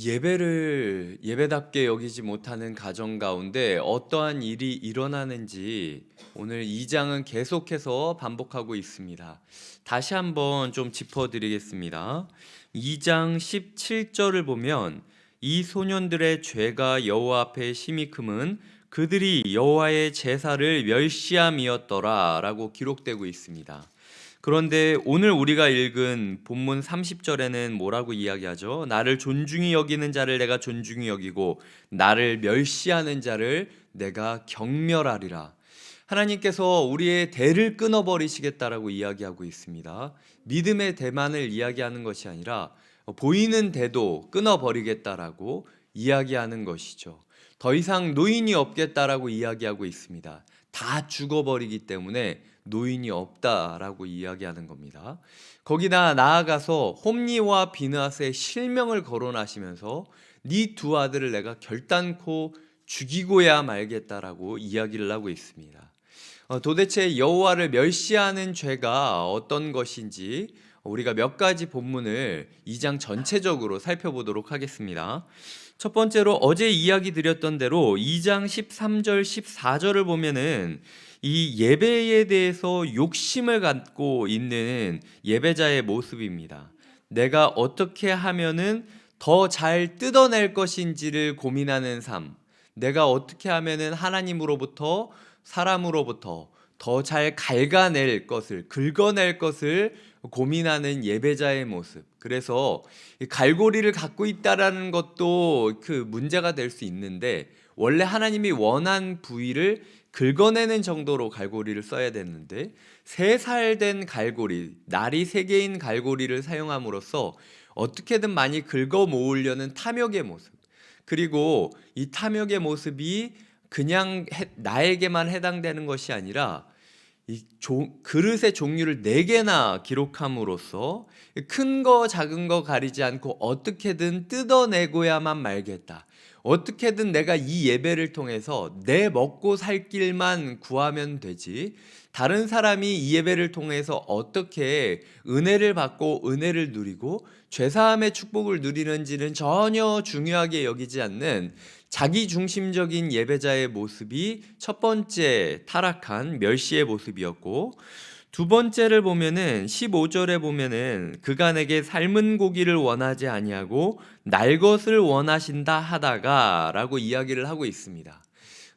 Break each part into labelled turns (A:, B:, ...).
A: 예배를 예배답게 여기지 못하는 가정 가운데 어떠한 일이 일어나는지 오늘 2장은 계속해서 반복하고 있습니다. 다시 한번 좀 짚어드리겠습니다. 2장 17절을 보면 이 소년들의 죄가 여호와 앞에 심히 크면 그들이 여호와의 제사를 멸시함이었더라 라고 기록되고 있습니다. 그런데 오늘 우리가 읽은 본문 30절에는 뭐라고 이야기하죠? 나를 존중히 여기는 자를 내가 존중히 여기고 나를 멸시하는 자를 내가 경멸하리라. 하나님께서 우리의 대를 끊어버리시겠다라고 이야기하고 있습니다. 믿음의 대만을 이야기하는 것이 아니라 보이는 대도 끊어버리겠다라고 이야기하는 것이죠. 더 이상 노인이 없겠다라고 이야기하고 있습니다. 다 죽어버리기 때문에 노인이 없다라고 이야기하는 겁니다. 거기다 나아가서 홈리와 비느하스의 실명을 거론하시면서 네 두 아들을 내가 결단코 죽이고야 말겠다라고 이야기를 하고 있습니다. 도대체 여호와를 멸시하는 죄가 어떤 것인지 우리가 몇 가지 본문을 2장 전체적으로 살펴보도록 하겠습니다. 첫 번째로 어제 이야기 드렸던 대로 2장 13절 14절을 보면은 이 예배에 대해서 욕심을 갖고 있는 예배자의 모습입니다. 내가 어떻게 하면은 더 잘 뜯어낼 것인지를 고민하는 삶, 내가 어떻게 하면은 하나님으로부터 사람으로부터 더 잘 갉아낼 것을, 긁어낼 것을 고민하는 예배자의 모습. 그래서 갈고리를 갖고 있다라는 것도 그 문제가 될 수 있는데, 원래 하나님이 원한 부위를 긁어내는 정도로 갈고리를 써야 되는데 3살 된 갈고리, 날이 3개인 갈고리를 사용함으로써 어떻게든 많이 긁어 모으려는 탐욕의 모습, 그리고 이 탐욕의 모습이 그냥 나에게만 해당되는 것이 아니라 이 그릇의 종류를 4개나 기록함으로써 큰 거 작은 거 가리지 않고 어떻게든 뜯어내고야만 말겠다, 어떻게든 내가 이 예배를 통해서 내 먹고 살 길만 구하면 되지, 다른 사람이 이 예배를 통해서 어떻게 은혜를 받고 은혜를 누리고 죄사함의 축복을 누리는지는 전혀 중요하게 여기지 않는 자기중심적인 예배자의 모습이 첫 번째 타락한 멸시의 모습이었고, 두 번째를 보면은 15절에 보면은 그가 내게 삶은 고기를 원하지 아니하고 날 것을 원하신다 하다가 라고 이야기를 하고 있습니다.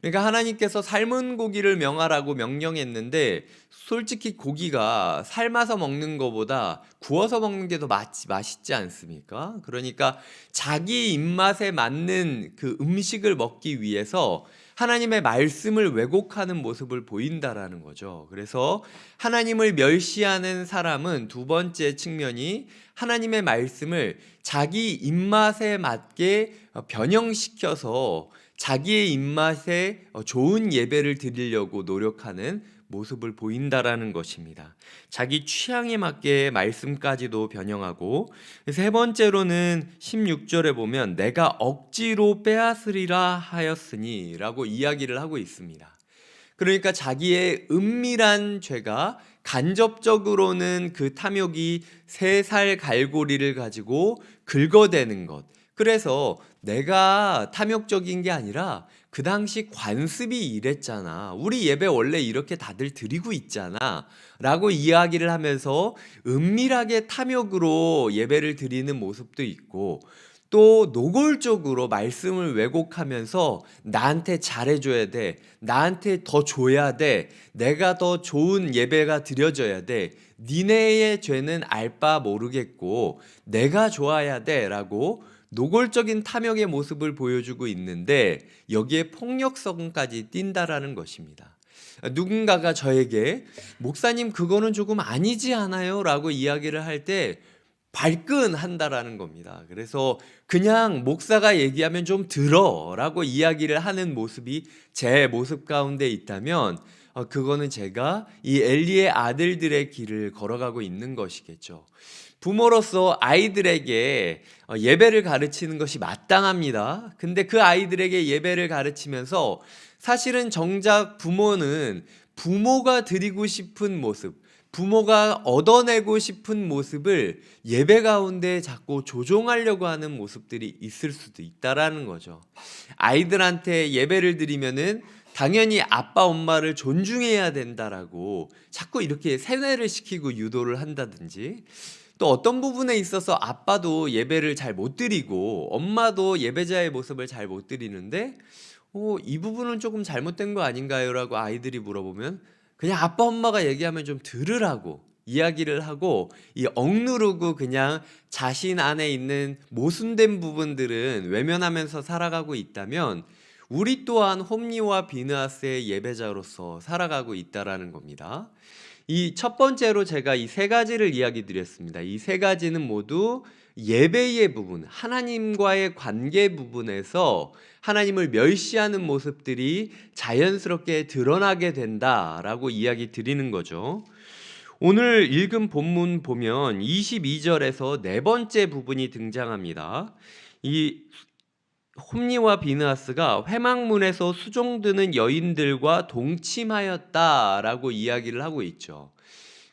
A: 그러니까 하나님께서 삶은 고기를 명하라고 명령했는데 솔직히 고기가 삶아서 먹는 것보다 구워서 먹는 게 더 맛있지 않습니까? 그러니까 자기 입맛에 맞는 그 음식을 먹기 위해서 하나님의 말씀을 왜곡하는 모습을 보인다라는 거죠. 그래서 하나님을 멸시하는 사람은 두 번째 측면이 하나님의 말씀을 자기 입맛에 맞게 변형시켜서 자기의 입맛에 좋은 예배를 드리려고 노력하는 모습을 보인다라는 것입니다. 자기 취향에 맞게 말씀까지도 변형하고, 세 번째로는 16절에 보면 내가 억지로 빼앗으리라 하였으니 라고 이야기를 하고 있습니다. 그러니까 자기의 은밀한 죄가 간접적으로는 그 탐욕이 3살 갈고리를 가지고 긁어대는 것, 그래서 내가 탐욕적인 게 아니라 그 당시 관습이 이랬잖아, 우리 예배 원래 이렇게 다들 드리고 있잖아 라고 이야기를 하면서 은밀하게 탐욕으로 예배를 드리는 모습도 있고, 또 노골적으로 말씀을 왜곡하면서 나한테 잘해줘야 돼, 나한테 더 줘야 돼, 내가 더 좋은 예배가 드려져야 돼, 니네의 죄는 알 바 모르겠고 내가 좋아야 돼 라고 노골적인 탐욕의 모습을 보여주고 있는데 여기에 폭력성까지 띈다라는 것입니다. 누군가가 저에게 목사님 그거는 조금 아니지 않아요? 라고 이야기를 할 때 발끈한다라는 겁니다. 그래서 그냥 목사가 얘기하면 좀 들어 라고 이야기를 하는 모습이 제 모습 가운데 있다면 그거는 제가 이 엘리의 아들들의 길을 걸어가고 있는 것이겠죠. 부모로서 아이들에게 예배를 가르치는 것이 마땅합니다. 근데 그 아이들에게 예배를 가르치면서 사실은 정작 부모는 부모가 드리고 싶은 모습, 부모가 얻어내고 싶은 모습을 예배 가운데 자꾸 조종하려고 하는 모습들이 있을 수도 있다라는 거죠. 아이들한테 예배를 드리면은 당연히 아빠 엄마를 존중해야 된다라고 자꾸 이렇게 세뇌를 시키고 유도를 한다든지, 또 어떤 부분에 있어서 아빠도 예배를 잘 못 드리고 엄마도 예배자의 모습을 잘 못 드리는데 이 부분은 조금 잘못된 거 아닌가요? 라고 아이들이 물어보면 그냥 아빠 엄마가 얘기하면 좀 들으라고 이야기를 하고, 이 억누르고 그냥 자신 안에 있는 모순된 부분들은 외면하면서 살아가고 있다면 우리 또한 홈리와 비느하스의 예배자로서 살아가고 있다라는 겁니다. 이 첫 번째로 제가 이 세 가지를 이야기 드렸습니다. 이 세 가지는 모두 예배의 부분, 하나님과의 관계 부분에서 하나님을 멸시하는 모습들이 자연스럽게 드러나게 된다라고 이야기 드리는 거죠. 오늘 읽은 본문 보면 22절에서 네 번째 부분이 등장합니다. 이 홈리와 비느하스가 회막문에서 수종드는 여인들과 동침하였다라고 이야기를 하고 있죠.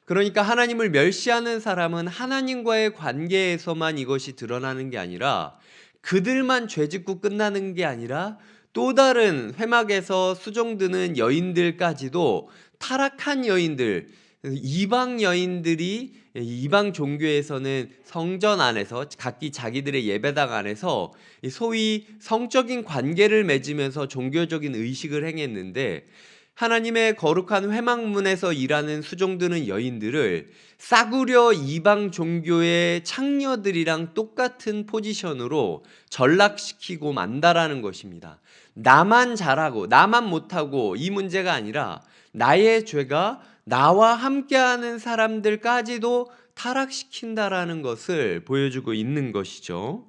A: 그러니까 하나님을 멸시하는 사람은 하나님과의 관계에서만 이것이 드러나는 게 아니라, 그들만 죄짓고 끝나는 게 아니라 또 다른 회막에서 수종드는 여인들까지도 타락한 여인들, 이방 여인들이 이방 종교에서는 성전 안에서 각기 자기들의 예배당 안에서 소위 성적인 관계를 맺으면서 종교적인 의식을 행했는데, 하나님의 거룩한 회막문에서 일하는 수종드는 여인들을 싸구려 이방 종교의 창녀들이랑 똑같은 포지션으로 전락시키고 만다라는 것입니다. 나만 잘하고 나만 못하고 이 문제가 아니라 나의 죄가 나와 함께하는 사람들까지도 타락시킨다라는 것을 보여주고 있는 것이죠.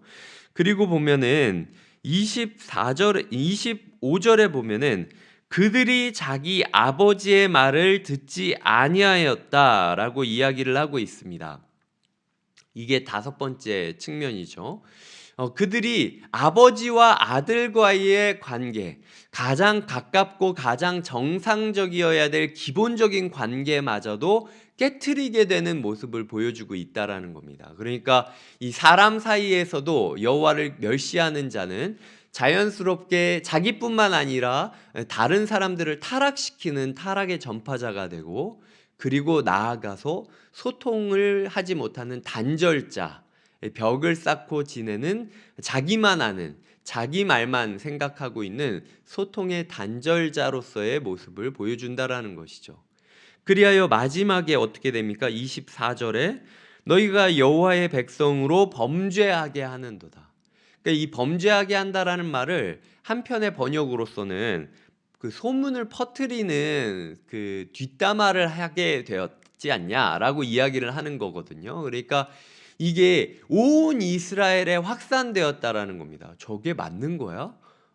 A: 그리고 보면은 25절에 보면은 그들이 자기 아버지의 말을 듣지 아니하였다라고 이야기를 하고 있습니다. 이게 다섯 번째 측면이죠. 그들이 아버지와 아들과의 관계, 가장 가깝고 가장 정상적이어야 될 기본적인 관계마저도 깨트리게 되는 모습을 보여주고 있다라는 겁니다. 그러니까 이 사람 사이에서도 여호와를 멸시하는 자는 자연스럽게 자기뿐만 아니라 다른 사람들을 타락시키는 타락의 전파자가 되고, 그리고 나아가서 소통을 하지 못하는 단절자, 벽을 쌓고 지내는, 자기만 아는, 자기 말만 생각하고 있는 소통의 단절자로서의 모습을 보여준다라는 것이죠. 그리하여 마지막에 어떻게 됩니까? 24절에 너희가 여호와의 백성으로 범죄하게 하는도다. 그러니까 이 범죄하게 한다라는 말을 한편의 번역으로서는 그 소문을 퍼뜨리는 그 뒷담화를 하게 되었지 않냐라고 이야기를 하는 거거든요. 그러니까 이게 온 이스라엘에 확산되었다라는 겁니다. 저게 맞는 거야?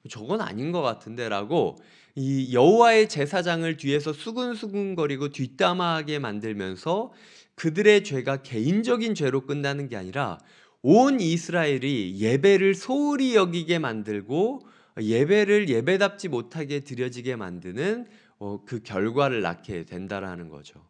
A: 저건 아닌 것 같은데라고 이 여호와의 제사장을 뒤에서 수근수근거리고 뒷담화하게 만들면서 그들의 죄가 개인적인 죄로 끝나는 게 아니라 온 이스라엘이 예배를 소홀히 여기게 만들고 예배를 예배답지 못하게 드려지게 만드는 그 결과를 낳게 된다라는 거죠.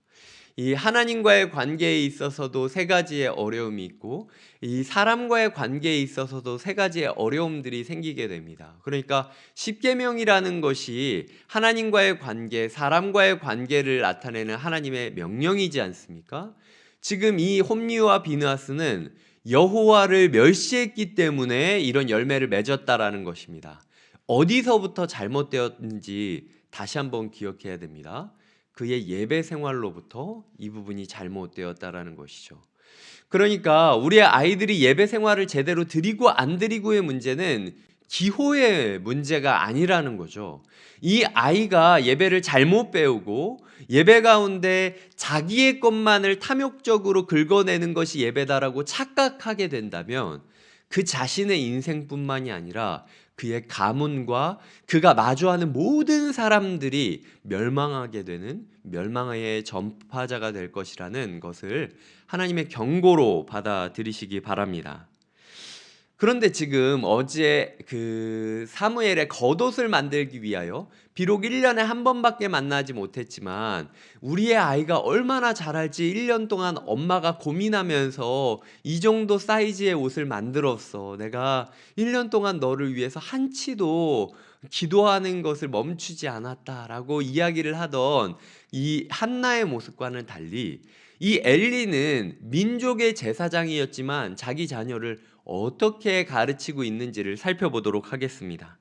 A: 이 하나님과의 관계에 있어서도 세 가지의 어려움이 있고, 이 사람과의 관계에 있어서도 세 가지의 어려움들이 생기게 됩니다. 그러니까 십계명이라는 것이 하나님과의 관계, 사람과의 관계를 나타내는 하나님의 명령이지 않습니까? 지금 이 홈리와 비느하스는 여호와를 멸시했기 때문에 이런 열매를 맺었다라는 것입니다. 어디서부터 잘못되었는지 다시 한번 기억해야 됩니다. 그의 예배 생활로부터 이 부분이 잘못되었다라는 것이죠. 그러니까 우리의 아이들이 예배 생활을 제대로 드리고 안 드리고의 문제는 기호의 문제가 아니라는 거죠. 이 아이가 예배를 잘못 배우고 예배 가운데 자기의 것만을 탐욕적으로 긁어내는 것이 예배다라고 착각하게 된다면 그 자신의 인생뿐만이 아니라 그의 가문과 그가 마주하는 모든 사람들이 멸망하게 되는 멸망의 전파자가 될 것이라는 것을 하나님의 경고로 받아들이시기 바랍니다. 그런데 지금 어제 그 사무엘의 겉옷을 만들기 위하여 비록 1년에 한 번밖에 만나지 못했지만 우리의 아이가 얼마나 잘할지 1년 동안 엄마가 고민하면서 이 정도 사이즈의 옷을 만들었어. 내가 1년 동안 너를 위해서 한치도 기도하는 것을 멈추지 않았다라고 이야기를 하던 이 한나의 모습과는 달리 이 엘리는 민족의 제사장이었지만 자기 자녀를 어떻게 가르치고 있는지를 살펴보도록 하겠습니다.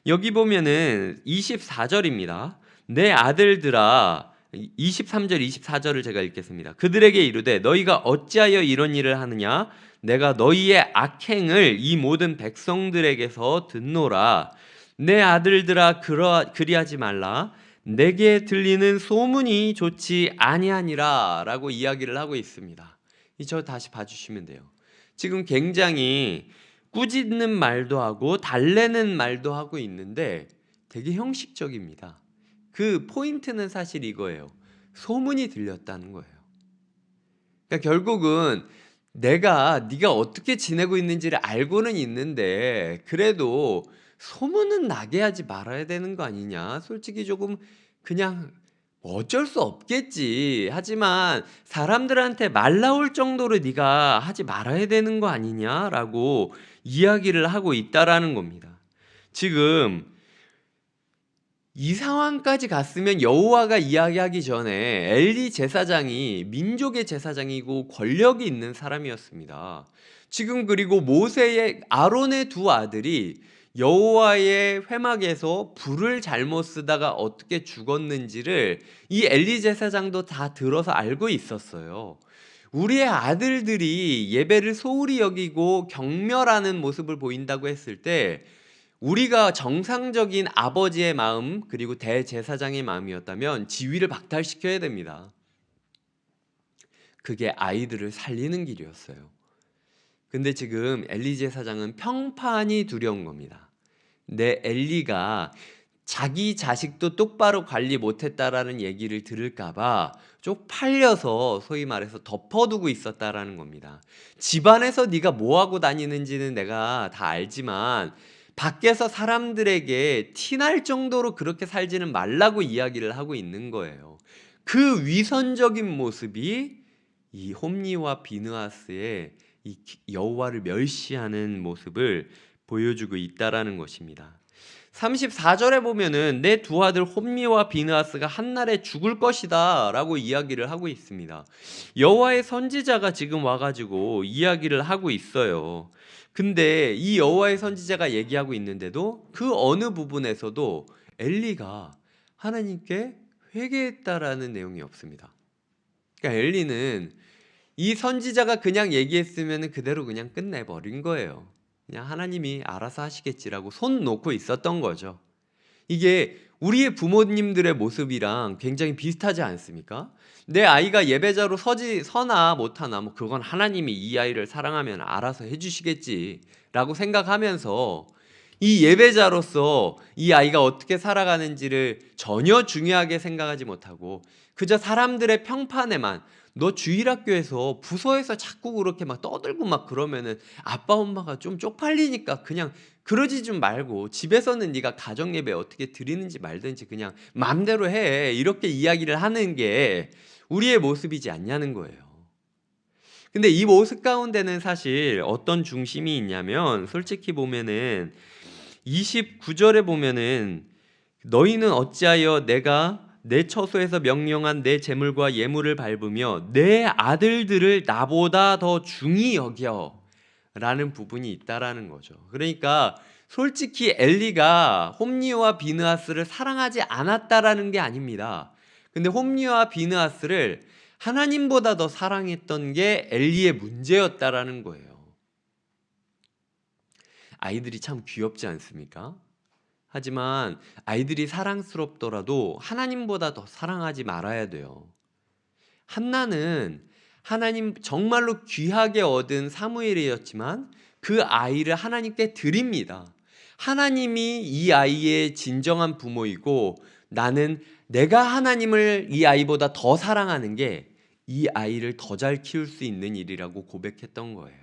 A: 여기 보면은 24절입니다. 내 아들들아, 23절 24절을 제가 읽겠습니다. 그들에게 이르되 너희가 어찌하여 이런 일을 하느냐? 내가 너희의 악행을 이 모든 백성들에게서 듣노라. 내 아들들아 그리하지 말라. 내게 들리는 소문이 좋지 아니하니라 라고 이야기를 하고 있습니다. 저 다시 봐주시면 돼요. 지금 굉장히 꾸짖는 말도 하고 달래는 말도 하고 있는데 되게 형식적입니다. 그 포인트는 사실 이거예요. 소문이 들렸다는 거예요. 그러니까 결국은 네가 어떻게 지내고 있는지를 알고는 있는데 그래도 소문은 나게 하지 말아야 되는 거 아니냐. 솔직히 조금 그냥 어쩔 수 없겠지. 하지만 사람들한테 말 나올 정도로 네가 하지 말아야 되는 거 아니냐라고 이야기를 하고 있다라는 겁니다. 지금 이 상황까지 갔으면 여호와가 이야기하기 전에 엘리 제사장이 민족의 제사장이고 권력이 있는 사람이었습니다. 지금 그리고 모세의 아론의 두 아들이 여호와의 회막에서 불을 잘못 쓰다가 어떻게 죽었는지를 이 엘리 제사장도 다 들어서 알고 있었어요. 우리의 아들들이 예배를 소홀히 여기고 경멸하는 모습을 보인다고 했을 때 우리가 정상적인 아버지의 마음 그리고 대제사장의 마음이었다면 지위를 박탈시켜야 됩니다. 그게 아이들을 살리는 길이었어요. 근데 지금 엘리 제사장은 평판이 두려운 겁니다. 내 엘리가 자기 자식도 똑바로 관리 못했다라는 얘기를 들을까봐 쪽팔려서 소위 말해서 덮어두고 있었다라는 겁니다. 집안에서 네가 뭐하고 다니는지는 내가 다 알지만 밖에서 사람들에게 티날 정도로 그렇게 살지는 말라고 이야기를 하고 있는 거예요. 그 위선적인 모습이 이 홈리와 비느하스의 이 여호와를 멸시하는 모습을 보여주고 있다라는 것입니다. 34절에 보면은 내 두 아들 홈리와 비느하스가 한날에 죽을 것이다 라고 이야기를 하고 있습니다. 여호와의 선지자가 지금 와가지고 이야기를 하고 있어요. 근데 이 여호와의 선지자가 얘기하고 있는데도 그 어느 부분에서도 엘리가 하나님께 회개했다라는 내용이 없습니다. 그러니까 엘리는 이 선지자가 그냥 얘기했으면 그대로 그냥 끝내버린 거예요. 그냥 하나님이 알아서 하시겠지라고 손 놓고 있었던 거죠. 이게 우리의 부모님들의 모습이랑 굉장히 비슷하지 않습니까? 내 아이가 예배자로 서나 못하나 뭐 그건 하나님이 이 아이를 사랑하면 알아서 해주시겠지라고 생각하면서 이 예배자로서 이 아이가 어떻게 살아가는지를 전혀 중요하게 생각하지 못하고 그저 사람들의 평판에만 너 주일학교에서 부서에서 자꾸 그렇게 막 떠들고 막 그러면은 아빠 엄마가 좀 쪽팔리니까 그냥 그러지 좀 말고 집에서는 네가 가정 예배 어떻게 드리는지 말든지 그냥 마음대로 해 이렇게 이야기를 하는 게 우리의 모습이지 않냐는 거예요. 근데 이 모습 가운데는 사실 어떤 중심이 있냐면 솔직히 보면은 29절에 보면은 너희는 어찌하여 내가 내 처소에서 명령한 내 재물과 예물을 밟으며 내 아들들을 나보다 더 중히 여겨 라는 부분이 있다라는 거죠. 그러니까 솔직히 엘리가 홈리와 비느하스를 사랑하지 않았다라는 게 아닙니다. 근데 홈리와 비느하스를 하나님보다 더 사랑했던 게 엘리의 문제였다라는 거예요. 아이들이 참 귀엽지 않습니까? 하지만 아이들이 사랑스럽더라도 하나님보다 더 사랑하지 말아야 돼요. 한나는 하나님 정말로 귀하게 얻은 사무엘이었지만 그 아이를 하나님께 드립니다. 하나님이 이 아이의 진정한 부모이고 나는 내가 하나님을 이 아이보다 더 사랑하는 게 이 아이를 더 잘 키울 수 있는 일이라고 고백했던 거예요.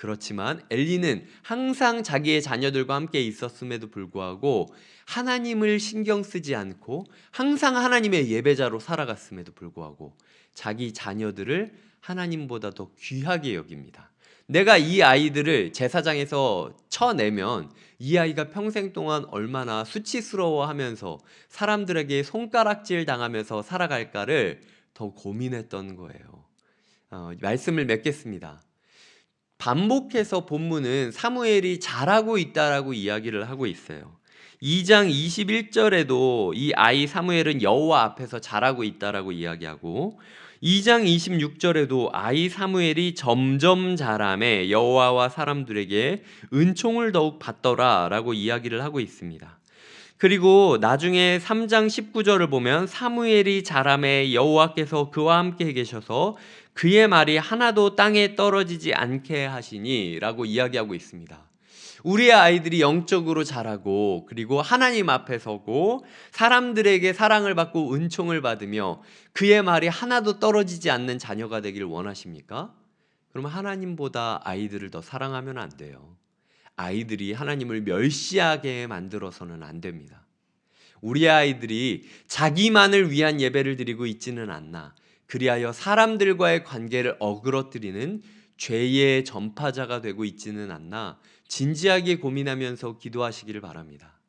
A: 그렇지만 엘리는 항상 자기의 자녀들과 함께 있었음에도 불구하고 하나님을 신경 쓰지 않고 항상 하나님의 예배자로 살아갔음에도 불구하고 자기 자녀들을 하나님보다 더 귀하게 여깁니다. 내가 이 아이들을 제사장에서 쳐내면 이 아이가 평생 동안 얼마나 수치스러워하면서 사람들에게 손가락질 당하면서 살아갈까를 더 고민했던 거예요. 말씀을 맺겠습니다. 반복해서 본문은 사무엘이 잘하고 있다라고 이야기를 하고 있어요. 2장 21절에도 이 아이 사무엘은 여호와 앞에서 잘하고 있다라고 이야기하고 2장 26절에도 아이 사무엘이 점점 자라매 여호와와 사람들에게 은총을 더욱 받더라라고 이야기를 하고 있습니다. 그리고 나중에 3장 19절을 보면 사무엘이 자라매 여호와께서 그와 함께 계셔서 그의 말이 하나도 땅에 떨어지지 않게 하시니 라고 이야기하고 있습니다. 우리의 아이들이 영적으로 자라고 그리고 하나님 앞에 서고 사람들에게 사랑을 받고 은총을 받으며 그의 말이 하나도 떨어지지 않는 자녀가 되길 원하십니까? 그러면 하나님보다 아이들을 더 사랑하면 안 돼요. 아이들이 하나님을 멸시하게 만들어서는 안 됩니다. 우리 아이들이 자기만을 위한 예배를 드리고 있지는 않나, 그리하여 사람들과의 관계를 어그러뜨리는 죄의 전파자가 되고 있지는 않나 진지하게 고민하면서 기도하시기를 바랍니다.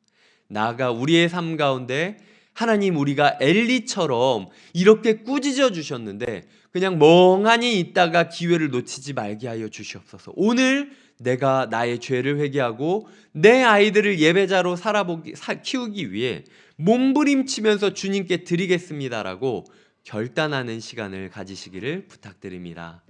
A: 나아가 우리의 삶 가운데 하나님, 우리가 엘리처럼 이렇게 꾸짖어 주셨는데 그냥 멍하니 있다가 기회를 놓치지 말게 하여 주시옵소서. 오늘 내가 나의 죄를 회개하고 내 아이들을 예배자로 키우기 위해 몸부림치면서 주님께 드리겠습니다라고 결단하는 시간을 가지시기를 부탁드립니다.